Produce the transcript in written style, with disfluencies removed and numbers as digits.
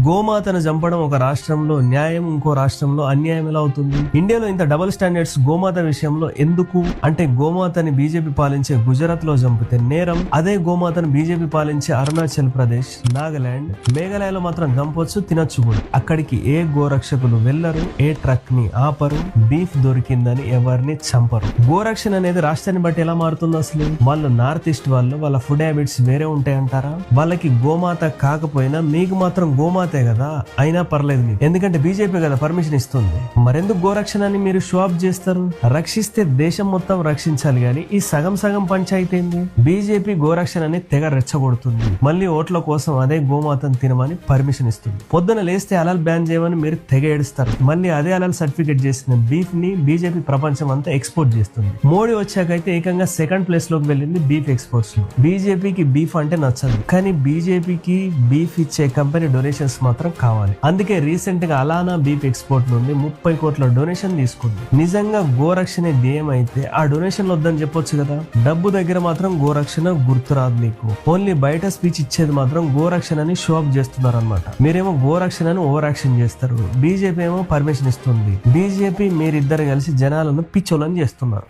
గోమాతను చంపడం ఒక రాష్ట్రంలో న్యాయం, ఇంకో రాష్ట్రంలో అన్యాయం ఎలా అవుతుంది? ఇండియాలో ఇంత డబుల్ స్టాండర్డ్స్ గోమాత విషయంలో ఎందుకు? అంటే గోమాతని బీజేపీ పాలించే గుజరాత్ లో చంపితే నేరం, అదే గోమాతను బీజేపీ పాలించే అరుణాచల్ ప్రదేశ్, నాగాలాండ్, మేఘాలయలో మాత్రం చంపొచ్చు, తినొచ్చు కూడా. అక్కడికి ఏ గోరక్షకులు వెళ్లరు, ఏ ట్రక్ ని ఆపరు, బీఫ్ దొరికిందని ఎవరిని చంపరు. గోరక్షణ అనేది రాష్ట్రాన్ని బట్టి ఎలా మారుతుంది అసలు? వాళ్ళు నార్త్ ఈస్ట్ వాళ్ళు, వాళ్ళ ఫుడ్ హ్యాబిట్స్ వేరే ఉంటాయంటారా? వాళ్ళకి గోమాత కాకపోయినా మీకు మాత్రం గోమాతే కదా, అయినా పర్లేదు మీకు, ఎందుకంటే బీజేపీ కదా పర్మిషన్ ఇస్తుంది. మరెందుకు గోరక్షణని మీరు షో ఆఫ్ చేస్తారు? రక్షిస్తే దేశం మొత్తం రక్షించాలి గాని ఈ సగం సగం పంచాయతీ ఏంది? బీజేపీ గోరక్షణని తెగ రెచ్చగొడుతుంది, మళ్ళీ ఓట్ల కోసం అదే గోమాతను తినమని పర్మిషన్ ఇస్తుంది. పొద్దున లేస్తే హలాల్ బ్యాన్ చేయమని మీరు తెగ ఏడుస్తారు, మళ్ళీ అదే హలాల్ సర్టిఫికేట్ చేసిన బీఫ్ ని బీజేపీ ప్రపంచం అంతా ఎక్స్పోర్ట్ చేస్తుంది. మోడీ వచ్చాకైతే ఏకంగా సెకండ్ ప్లేస్ లోకి వెళ్ళింది బీఫ్ ఎక్స్పోర్ట్స్ లో. బీజేపీకి బీఫ్ అంటే నచ్చదు, కానీ బీజేపీకి బీఫ్ ఇచ్చే కంపెనీ డొనేషన్స్ మాత్రం కావాలి. అందుకే రీసెంట్ గా అలానా బీఫ్ ఎక్స్పోర్ట్ నుండి 30 కోట్ల డొనేషన్ తీసుకుంది. నిజంగా గోరక్షణ ధ్యేయం అయితే ఆ డొనేషన్ వద్దని చెప్పొచ్చు కదా. డబ్బు దగ్గర మాత్రం గోరక్షణ గుర్తురాదు మీకు. ఓన్లీ బయట స్పీచ్ ఇచ్చేది మాత్రం గోరక్షణని షో అప్ చేస్తున్నారు అనమాట. మీరేమో గోరక్షణని ఓవర్ యాక్షన్ చేస్తారు, బీజేపీ ఏమో పర్మిషన్ ఇస్తుంది. బీజేపీ మీరిద్దరు కలిసి జనాలను పిచ్చోలని చేస్తున్నారు.